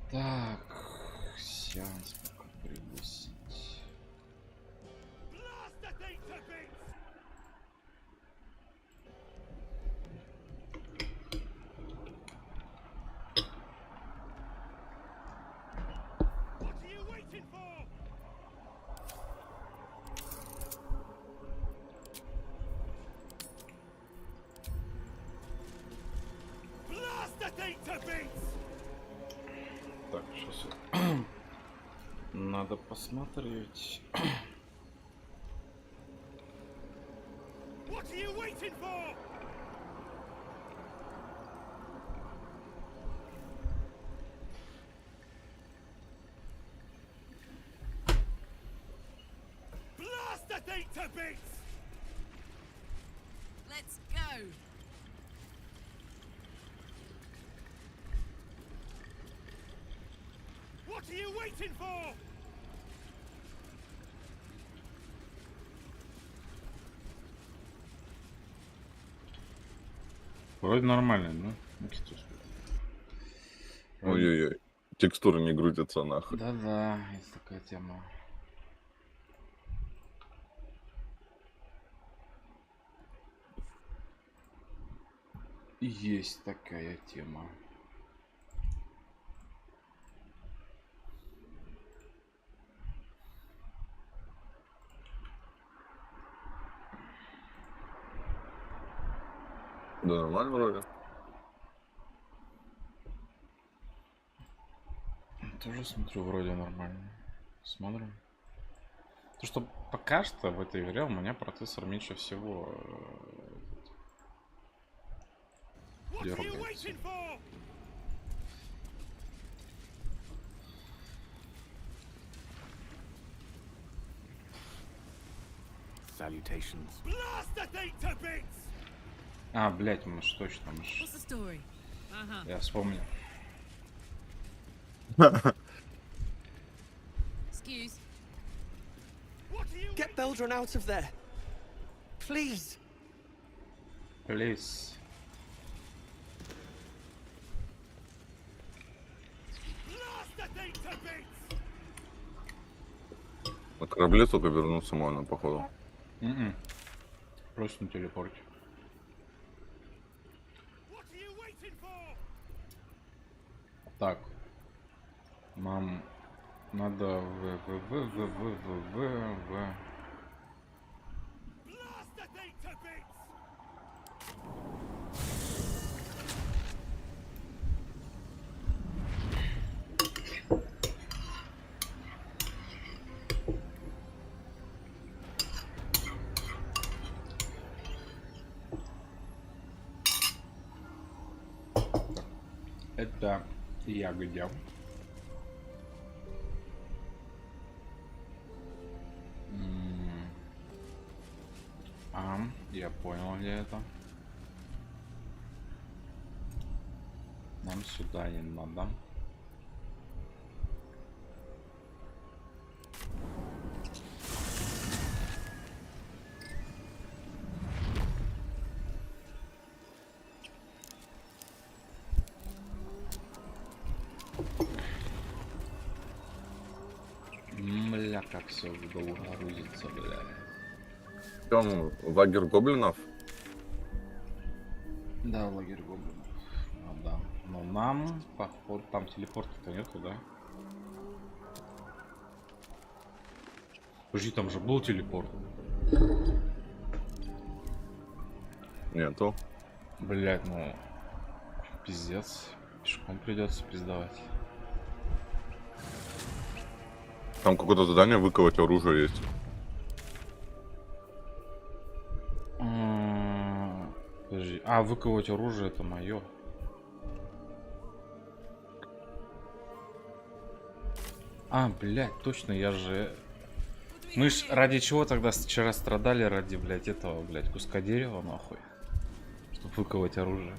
Так, сеанс пока пригласить. Так, сейчас надо посмотреть. Let's go. What are you waiting for? Вроде нормально, ну? Ой-ой-ой. Текстуры не грузятся нахуй. Да-да, есть такая тема. Есть такая тема. Да, нормально вроде. Тоже смотрю, вроде нормально. Смотрим. То, что пока что в этой игре у меня процессор меньше всего дергается. Salutations. Blast the thing to bits! А, блять, мышь, точно, мышь. What's the story? Я вспомнил. Excuse. Get Baldur out of there. Please. Please. Blast the thing to bits! На корабле только вернуться можно, походу. Просто на телепорте. What are you waiting for? Так. Нам надо Blast the thing to bits! Это ягодя. Я понял, где это. Нам сюда не надо. Бля, как все долго грузится, бля. Там лагерь гоблинов. Да, лагерь гоблинов. Ну да. Но нам, походу, там телепорта-то нету, да? Подожди, там же был телепорт. Нету. Блять, ну пиздец. Пешком придется пиздавать. Там какое-то задание выковать оружие есть. Подожди. А, выковать оружие это мое. А, блядь, точно, я же... Мы ж ради чего тогда вчера страдали? Ради, блядь, этого, блядь, куска дерева, нахуй. Чтобы выковать оружие.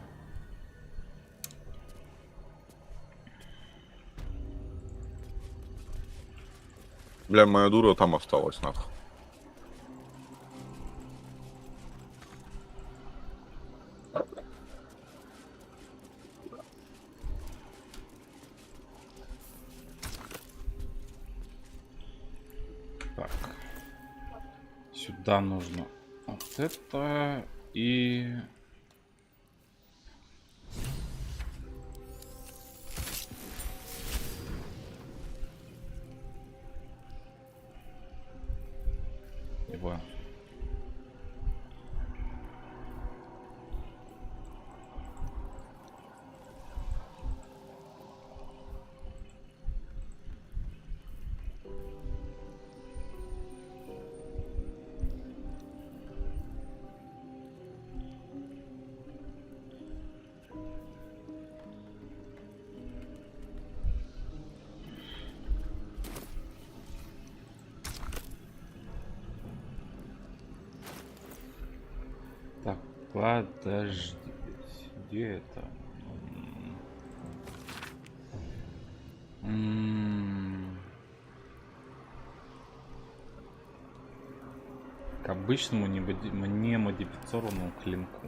Бля, моя дура там осталась, нахуй. Так. Сюда нужно вот это и... Его. Так, подожди. Где это? К обычному немодифицированному клинку.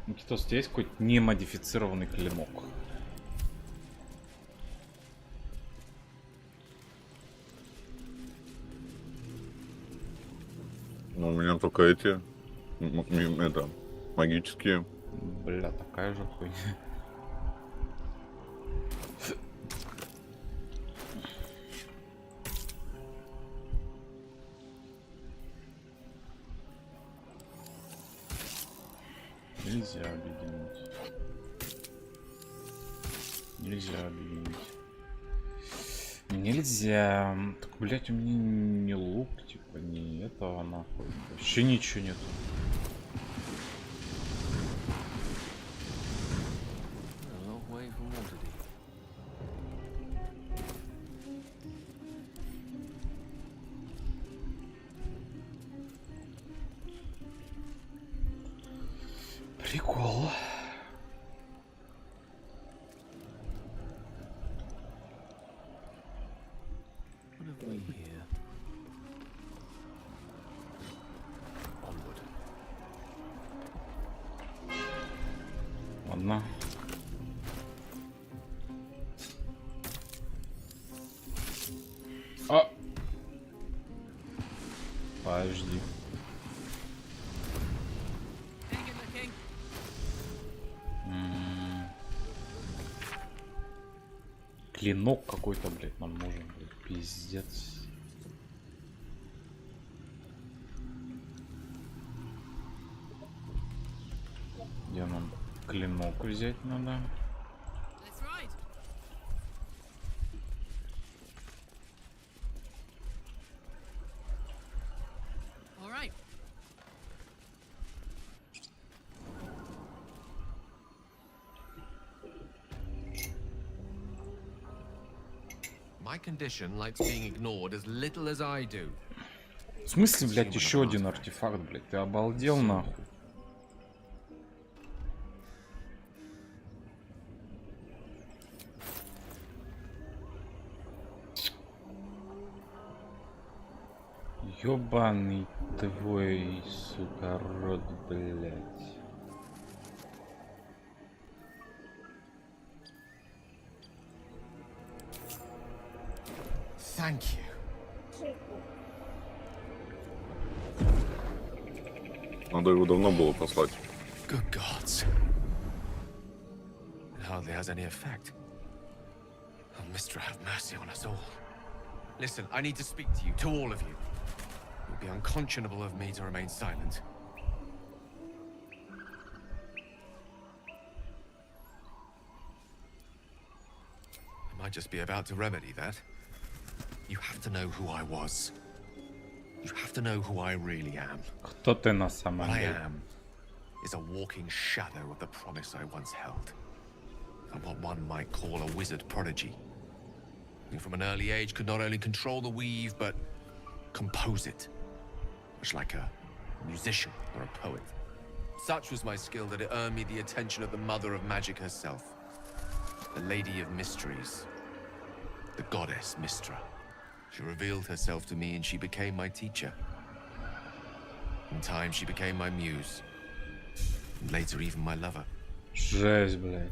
Никитос, у тебя есть какой-то немодифицированный клинок? Ну, у меня только эти, это, магические. Бля, такая же хуйня. Нельзя объединить. Нельзя объединить. Нельзя. Так, блять, у меня не лук, типа, не этого нахуй. Вообще ничего нет. Прикол. Ладно. А! Подожди. Клинок какой-то, блядь, нам нужен, блядь, пиздец. Где нам клинок взять надо? My condition likes being ignored as little as I do. В смысле, блядь, еще один артефакт, блядь? Ты обалдел, нахуй? Ёбаный твой, сука, рот, блядь. Thank you. Надо его давно было послать. Good gods. It hardly has any effect. Oh, Mistra, have mercy on us all. Listen, I need to speak to you, to all of you. It would be unconscionable of me to remain silent. I might just be about to remedy that. You have to know who I was. You have to know who I really am. Кто ты на самом What I деле? am is a walking shadow of the promise I once held. I'm what one might call a wizard prodigy, who from an early age could not only control the weave, but compose it, much like a musician or a poet. Such was my skill that it earned me the attention of the mother of magic herself, the Lady of Mysteries, the goddess Mistra. She revealed herself to me and she became my teacher. In time, she became my muse, and later even my lover. Жесть, блядь.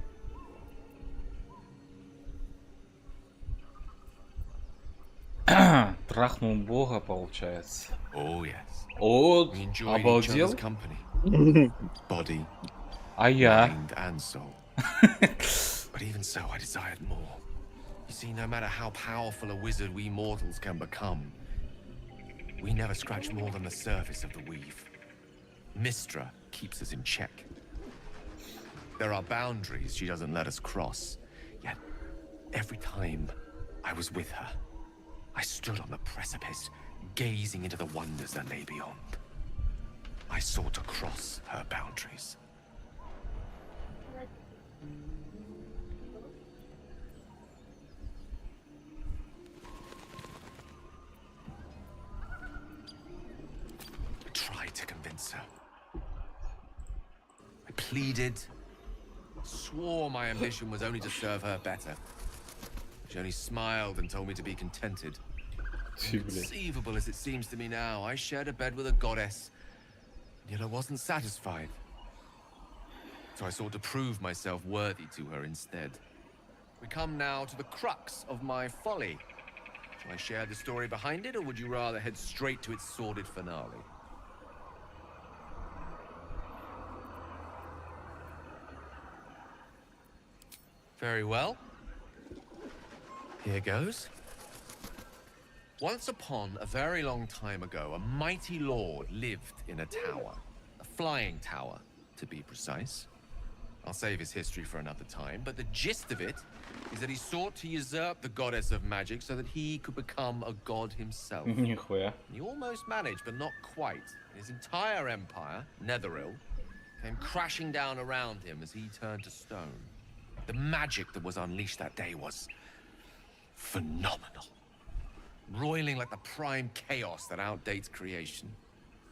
Трахнул бога, получается. Oh, yes. О, We enjoyed each обалдел. other's company. Body, А я? mind, and soul. But even so, I desired more. You see, no matter how powerful a wizard we mortals can become, we never scratch more than the surface of the weave. Mystra keeps us in check. There are boundaries she doesn't let us cross. Yet, every time I was with her, I stood on the precipice, gazing into the wonders that lay beyond. I sought to cross her boundaries. I tried to convince her. I pleaded, swore my ambition was only to serve her better. She only smiled and told me to be contented. Фи, блядь. Inconceivable as it seems to me now, I shared a bed with a goddess, yet I wasn't satisfied. So I sought to prove myself worthy to her instead. We come now to the crux of my folly. Shall I share the story behind it, or would you rather head straight to its sordid finale? Very well. Here goes. Once upon a very long time ago, a mighty lord lived in a tower. A flying tower, to be precise. I'll save his history for another time, but the gist of it is that he sought to usurp the goddess of magic so that he could become a god himself. Нихуя. He almost managed, but not quite. His entire empire, Netheril, came crashing down around him as he turned to stone. The magic that was unleashed that day was phenomenal. Roiling like the prime chaos that outdates creation.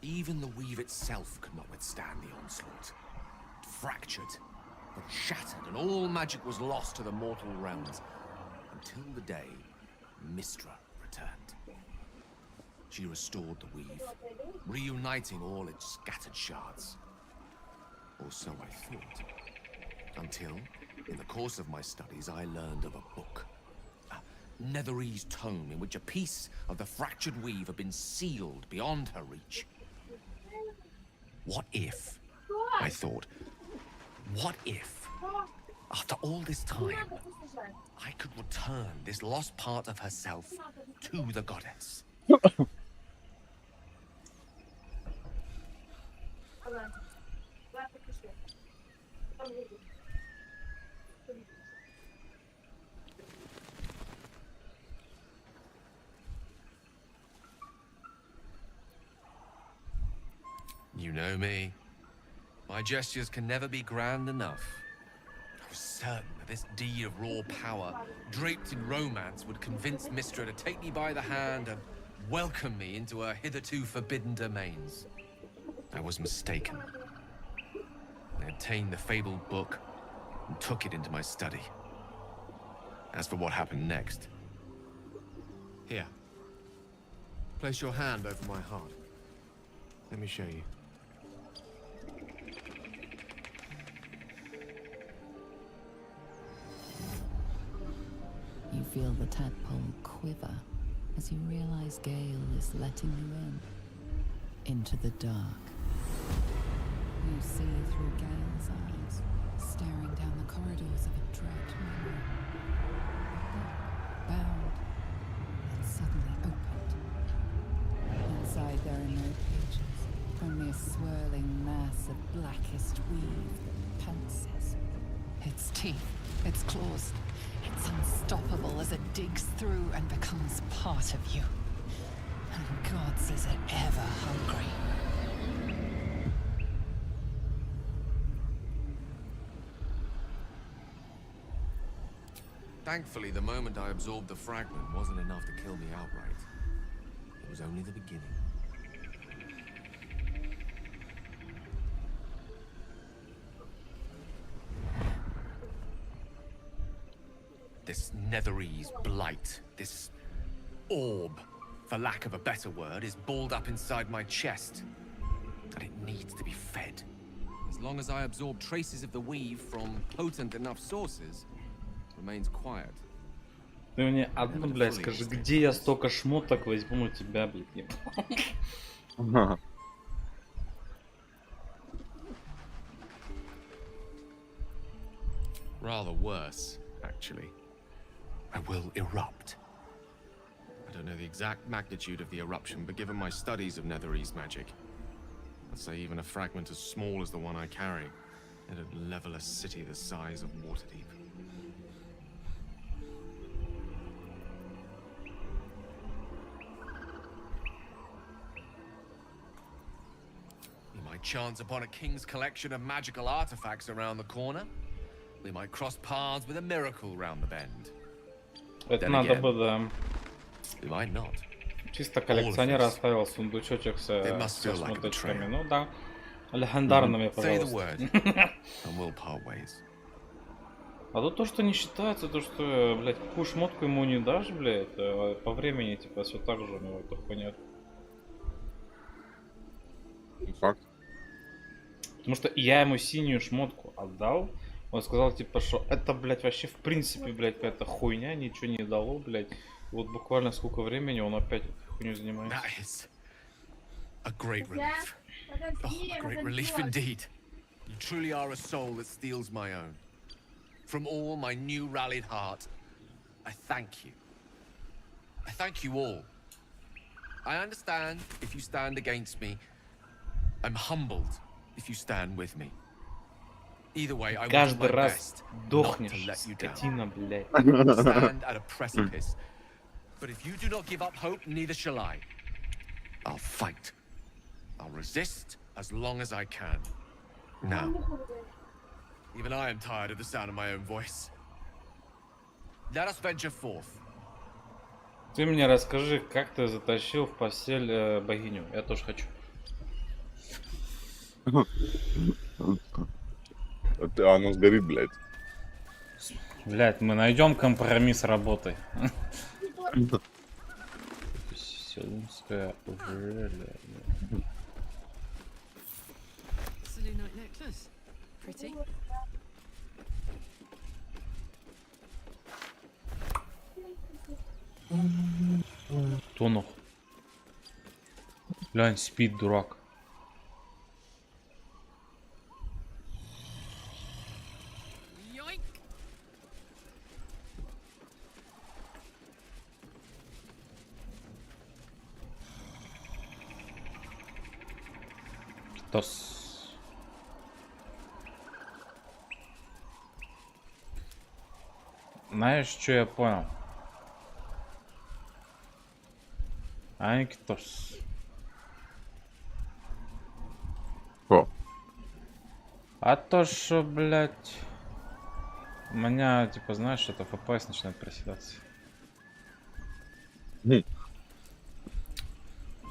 Even the weave itself could not withstand the onslaught. It fractured, then shattered, and all magic was lost to the mortal realms. Until the day Mystra returned. She restored the weave, reuniting all its scattered shards. Or so I thought. Until, in the course of my studies, I learned of a book. A Netherese tome in which a piece of the fractured weave had been sealed beyond her reach. What if, I thought, what if, after all this time, I could return this lost part of herself to the goddess? You know me. My gestures can never be grand enough. I was certain that this deed of raw power, draped in romance, would convince Mystra to take me by the hand and welcome me into her hitherto forbidden domains. I was mistaken. I obtained the fabled book and took it into my study. As for what happened next... Here. Place your hand over my heart. Let me show you. You feel the tadpole quiver as you realize Gale is letting you into the dark. You see through Gale's eyes, staring down the corridors of a dread memory. A book, bound, and suddenly opened. Inside there are no pages, only a swirling mass of blackest weave that pounces. Its teeth, its claws, it's unstoppable as it digs through and becomes part of you. And gods, is it ever hungry. Thankfully, the moment I absorbed the fragment wasn't enough to kill me outright. It was only the beginning. This Netherese blight, this orb, for lack of a better word, is balled up inside my chest. And it needs to be fed. As long as I absorb traces of the weave from potent enough sources, it remains quiet. Ты мне одну, блядь, скажи, где я столько шмоток возьму у тебя, блядь, ебать. Ага. Rather worse, actually. I will erupt. I don't know the exact magnitude of the eruption, but given my studies of Netherese magic, I'd say even a fragment as small as the one I carry, it'd level a city the size of Waterdeep. We might chance upon a king's collection of magical artifacts around the corner. We might cross paths with a miracle round the bend. Это Then надо again. бы, да. We might not. Чисто коллекционер оставил сундучочек It must со feel like a шмоточками. betrayal. Ну да. Легендарными, Say the пожалуйста. word, and we'll part ways. А тут то, что не считается, то, что, блядь, какую шмотку ему не дашь, блядь, по времени, типа, все так же у него эта хуйня. Факт. Потому что я ему синюю шмотку отдал, он сказал, типа, что это, блядь, вообще в принципе, блядь, какая-то хуйня, ничего не дало, блядь. И вот буквально сколько времени он опять этой хуйней занимается. That is a great relief. Oh, a great relief indeed. You truly are a soul that steals my own. From all my new rallied heart, I thank you. I thank you all. I understand if you stand against me. I'm humbled if you stand with me. Either way, I will do Каждый my раз best not to дохнешь, let you down. скотина, блядь. Stand at a precipice. But if you do not give up hope, neither shall I. I'll fight. I'll resist as long as I can. Now, even I am tired of the sound of my own voice. Let us venture forth. Ты мне расскажи, как ты затащил в постель богиню. Я тоже хочу. Оно сгорит, блядь. Блядь, мы найдем компромисс работы. Селунская ожерелье. Selenite necklace. Pretty. Кто нах? Глянь, спит, дурак. Yoink. Тос. Знаешь, что я понял? Айктос. О, А то, что, блядь, у меня, типа, знаешь, это FPS начинает проседаться. Хм.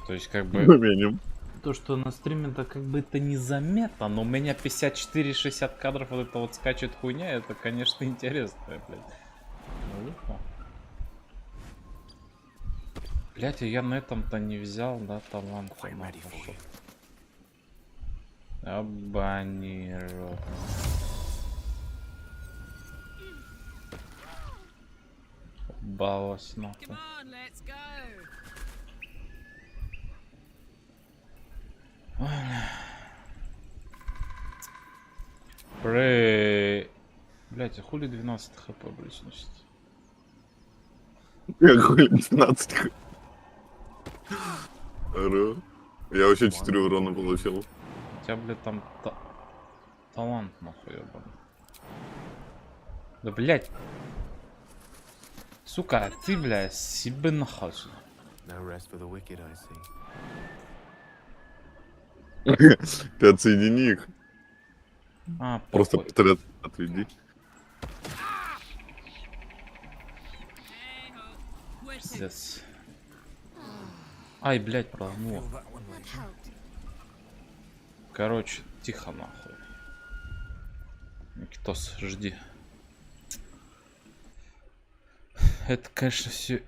То есть, как бы, минимум. то, что на стриме-то как бы это незаметно, но у меня 54-60 кадров вот это вот скачет хуйня, это, конечно, интересно, блядь. Ну, блядь, я на этом-то не взял, да, талант. Quite ready for you. Абаниру. Балось нахуй. Come on, let's go. Блять, а хули 12 хп, блять, сносит? Я хуй 15. Ара. Я вообще 4 урона получил. У тебя, блядь, там талант нахуй ебаный. Да, блять. Сука, а ты, блядь, себе нахуй. No rest for the wicked, I see. Ты отсоедини их. А, Просто похуй. пистолет отведи. Hey ho. Where to? Пиздец. Ай, блядь, проломило. Короче, тихо нахуй. Никитос, жди. Это, конечно, все